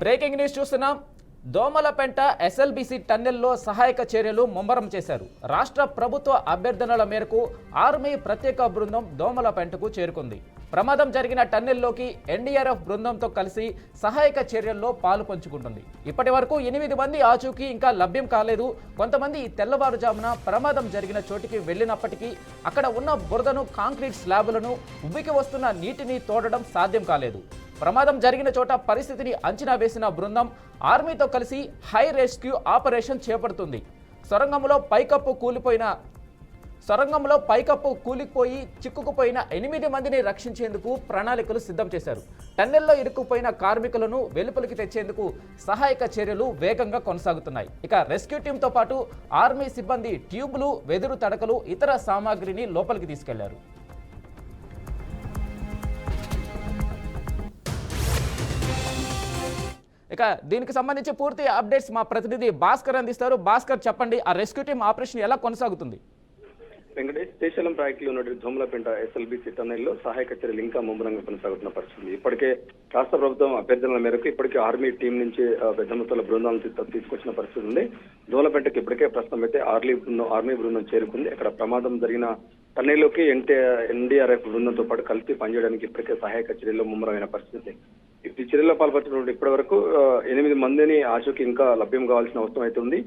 Breaking news చూస్తున్నాం. Domalapenta SLBC టన్నెల్లో సహాయక చర్యలు ముమ్మరం చేశారు. రాష్ట్ర ప్రభుత్వ అభ్యర్థనల మేరకు ఆర్మీ ప్రత్యేక బృందం దోమలపెంటకు చేరుకుంది. ప్రమాదం జరిగిన టన్నెల్లోకి ఎన్డీఆర్ఎఫ్ బృందంతో కలిసి సహాయక చర్యల్లో పాలు పంచుకుంటుంది. ఇప్పటి వరకు 8 మంది ఆచూకీ ఇంకా లభ్యం కాలేదు. కొంతమంది తెల్లవారుజామున ప్రమాదం జరిగిన చోటికి వెళ్ళినప్పటికీ అక్కడ ఉన్న బురదను, కాంక్రీట్ స్లాబులను, ఉబ్బికి వస్తున్న నీటిని తోడడం సాధ్యం కాలేదు. ప్రమాదం జరిగిన చోట పరిస్థితిని అంచనా వేసిన బృందం ఆర్మీతో కలిసి హై రెస్క్యూ ఆపరేషన్ చేపడుతుంది. సొరంగంలో పైకప్పు కూలిపోయి చిక్కుకుపోయిన 8 మందిని రక్షించేందుకు ప్రణాళికలు సిద్ధం చేశారు. టన్నెల్లో ఇరుక్కుపోయిన కార్మికులను వెలుపలికి తెచ్చేందుకు సహాయక చర్యలు వేగంగా కొనసాగుతున్నాయి. ఇక రెస్క్యూ టీంతో పాటు ఆర్మీ సిబ్బంది ట్యూబ్లు, వెదురు తడకలు, ఇతర సామాగ్రిని లోపలికి తీసుకెళ్లారు. ఇక దీనికి సంబంధించి పూర్తి అప్డేట్స్ మా ప్రతినిధి భాస్కర్ అందిస్తారు. భాస్కర్, చెప్పండి, ఆ రెస్క్యూ టీం ఆపరేషన్ ఎలా కొనసాగుతుంది? వెంకటేష్, శ్రీశైలం ప్రాజెక్టులో ఉన్న దోమలపెంట ఎస్ఎల్బీసీ టన్నెల్లో సహాయక చర్యలు ఇంకా ముమ్మరంగా కొనసాగుతున్న పరిస్థితి. ఇప్పటికే రాష్ట్ర ప్రభుత్వం అభ్యర్థనల మేరకు ఇప్పటికే ఆర్మీ టీం నుంచి పెద్ద మొత్తంలో బృందాలను తీసుకొచ్చిన పరిస్థితి ఉంది. దోమలపెంటకి ఇప్పటికే ప్రస్తుతం అయితే ఆర్మీ బృందం చేరుకుంది. అక్కడ ప్రమాదం జరిగిన టన్నెల్లోకి ఎన్డీఆర్ఎఫ్ బృందంతో పాటు కలిసి పనిచేయడానికి ఇప్పటికే సహాయక చర్యల్లో ముమ్మరమైన పరిస్థితి. ఈ చర్యల్లో పాల్పంచినటువంటి ఇప్పటి వరకు 8 మందిని ఆచూకీ ఇంకా లభ్యం కావాల్సిన అవసరం అయితే ఉంది.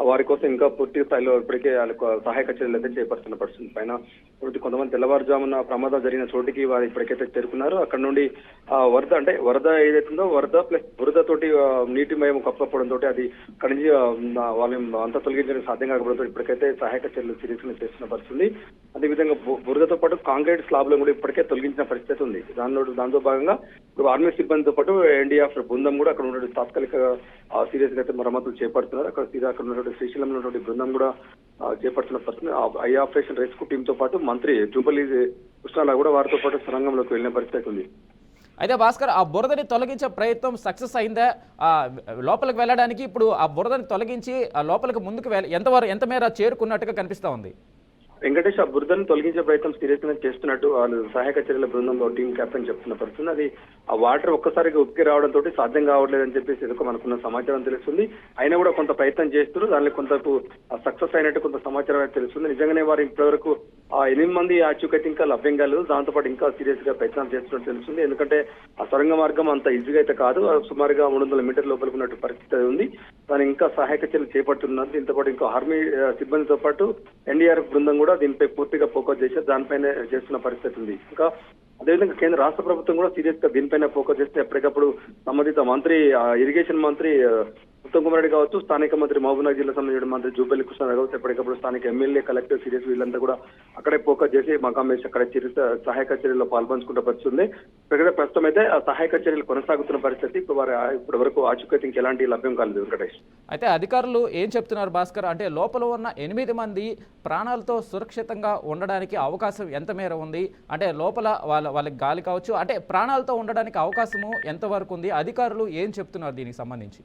వారి కోసం ఇంకా పూర్తి స్థాయిలో ఇప్పటికే సహాయక చర్యలు అయితే చేపడుతున్న పరిస్థితి. పైన కొంతమంది తెల్లవారుజామున ప్రమాదం జరిగిన చోటికి వారు ఇప్పటికైతే చేరుకున్నారు. అక్కడ నుండి వరద ఏదైతుందో వరద ప్లస్ బురదతోటి నీటిమయం కప్పకపోవడంతో అది అక్కడి నుంచి వాళ్ళని అంతా తొలగించడానికి సాధ్యం కాకపోవడంతో ఇప్పటికైతే సహాయక చర్యలు సీరియస్గా చేస్తున్న పరిస్థితి. అదేవిధంగా బురదతో పాటు కాంక్రీట్ స్లాబ్లను కూడా ఇప్పటికే తొలగించిన పరిస్థితి ఉంది. దాంతో భాగంగా ఇప్పుడు ఆర్మీ సిబ్బందితో పాటు ఎన్డీఆర్ఎఫ్ బృందం కూడా అక్కడ ఉన్న తాత్కాలిక సీరియస్ గా అయితే మరమ్మతులు చేపడుతున్నారు. అక్కడ ఉన్నటువంటి శ్రీశైలంలో ఉన్నటువంటి బృందం కూడా చేపడుతున్న పరిస్థితి. ఐ ఆపరేషన్ రెస్క్యూ టీమ్ తో పాటు మంత్రి జూపల్లి కృష్ణారావు కూడా వారితో పాటు సొరంగంలోకి వెళ్ళిన పరిస్థితి ఉంది. అయితే భాస్కర్, ఆ బురదని తొలగించే ప్రయత్నం సక్సెస్ అయిందా? లోపలికి వెళ్ళడానికి ఇప్పుడు ఆ బురదని తొలగించి ఆ లోపలికి ముందుకు ఎంత మేర చేరుకున్నట్టుగా కనిపిస్తా ఉంది? వెంకటేష్, ఆ బురదను తొలగించే ప్రయత్నం సీరియస్ గా చేస్తున్నట్టు వాళ్ళు సహాయక చర్యల బృందంలో టీం కెప్టెన్ చెప్తున్న పరిస్థితి. అది ఆ వాటర్ ఒక్కసారిగా ఉక్కి రావడంతో సాధ్యం కావట్లేదని చెప్పేసి ఏదో మనకున్న సమాచారం తెలుస్తుంది. అయినా కూడా కొంత ప్రయత్నం చేస్తున్నారు. దానిలో కొంతకు సక్సెస్ అయినట్టు కొంత సమాచారం అయితే తెలుస్తుంది. నిజంగానే వారు ఇప్పటివరకు 8 మంది ఆచూకైతే ఇంకా లభ్యం కాలేదు. దాంతోపాటు ఇంకా సీరియస్ గా ప్రయత్నం చేస్తున్నట్టు తెలుస్తుంది. ఎందుకంటే ఆ సొరంగ మార్గం అంత ఈజీగా అయితే కాదు. సుమారుగా 300 మీటర్ల లోపలికి ఉన్నట్టు పరిస్థితి ఉంది. దాని ఇంకా సహాయక చర్యలు చేపడుతున్నారు. దీంతో పాటు ఇంకా ఆర్మీ సిబ్బందితో పాటు ఎన్డీఆర్ఎఫ్ బృందం కూడా దీనిపై పూర్తిగా ఫోకస్ చేసి దానిపైన చేస్తున్న పరిస్థితి ఉంది. ఇంకా అదేవిధంగా కేంద్ర రాష్ట్ర ప్రభుత్వం కూడా సీరియస్ గా దీనిపైన ఫోకస్ చేస్తే ఎప్పటికప్పుడు సంబంధిత మంత్రి ఇరిగేషన్ మంత్రి ఉత్తమ్ కుమార్ రెడ్డి కావచ్చు, స్థానిక మంత్రి మహబూబ్నగర్ జిల్లా సంబంధించిన మంత్రి జూపల్లి కృష్ణారావు కావచ్చు, ఎప్పటికప్పుడు స్థానిక ఎమ్మెల్యే, కలెక్టర్, సీరియస్ వీళ్ళంతా కూడా అక్కడే ఫోకస్ చేసి మకాం వేసి అక్కడ సహాయక చర్యల్లో పాల్పంచుకుంటే పరిస్థితుంది. ప్రస్తుతం అయితే ఆ సహాయక చర్యలు కొనసాగుతున్న పరిస్థితి. ఇప్పటి వరకు ఆచూకీ ఎలాంటి లభ్యం కాలేదు. వెంకటేష్, అయితే అధికారులు ఏం చెప్తున్నారు భాస్కర్? అంటే లోపల ఉన్న 8 మంది ప్రాణాలతో సురక్షితంగా ఉండడానికి అవకాశం ఎంత మేర ఉంది? అంటే లోపల వాళ్ళకి గాలి కావచ్చు, అంటే ప్రాణాలతో ఉండడానికి అవకాశము ఎంతవరకు ఉంది? అధికారులు ఏం చెప్తున్నారు దీనికి సంబంధించి?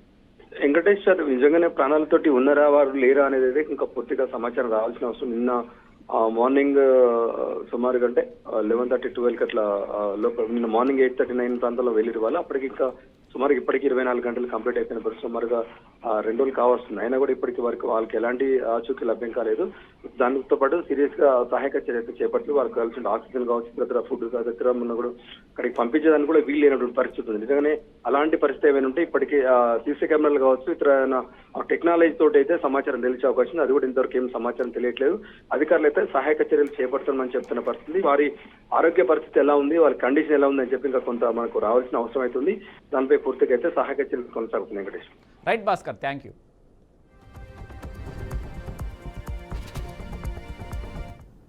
వెంకటేష్ సార్, నిజంగానే ప్రాణాలతోటి ఉన్నారా వారు లేరా అనేది ఇంకా పూర్తిగా సమాచారం రావాల్సిన అవసరం. నిన్న మార్నింగ్ సుమారుగా అంటే 11:30, 12 అట్లా లోపల నిన్న మార్నింగ్ 8:39 ప్రాంతంలో వెళ్ళిరు వాళ్ళు. అప్పటికి ఇంకా సుమారుగా ఇప్పటికి 24 గంటలు కంప్లీట్ అయిపోయిన పరిస్థితి. సుమారుగా 2 రోజులు కావస్తుంది. అయినా కూడా ఇప్పటికి వరకు వాళ్ళకి ఎలాంటి ఆచూకీ లభ్యం కాలేదు. దానితో పాటు సీరియస్ గా సహాయక చర్యలు చేపట్టి వాళ్ళకి కావాల్సిన ఆక్సిజన్ కావచ్చు, ఇతర ఫుడ్ దగ్గర ఉన్న కూడా అక్కడికి పంపించేదానికి కూడా వీలు లేనటువంటి పరిస్థితి ఉంది. నిజంగానే అలాంటి పరిస్థితి ఏమైనా ఉంటే ఇప్పటికీ సీసీ కెమెరాలు కావచ్చు, ఇతర టెక్నాలజీ తోటి అయితే సమాచారం తెలిసే అవకాశం ఉంది. అది కూడా ఇంతవరకు ఏం సమాచారం తెలియట్లేదు. అధికారులు అయితే సహాయక చర్యలు చేపడుతున్నామని చెప్తున్న పరిస్థితి. వారి ఆరోగ్య పరిస్థితి ఎలా ఉంది, వారి కండిషన్ ఎలా ఉంది అని చెప్పి ఇంకా కొంత మనకు రావాల్సిన అవసరం అవుతుంది. దానిపై పూర్తిగా అయితే సహాయక చర్యలు కొనసాగుతున్నాయి. Venkatesh, right Bhaskar, thank you.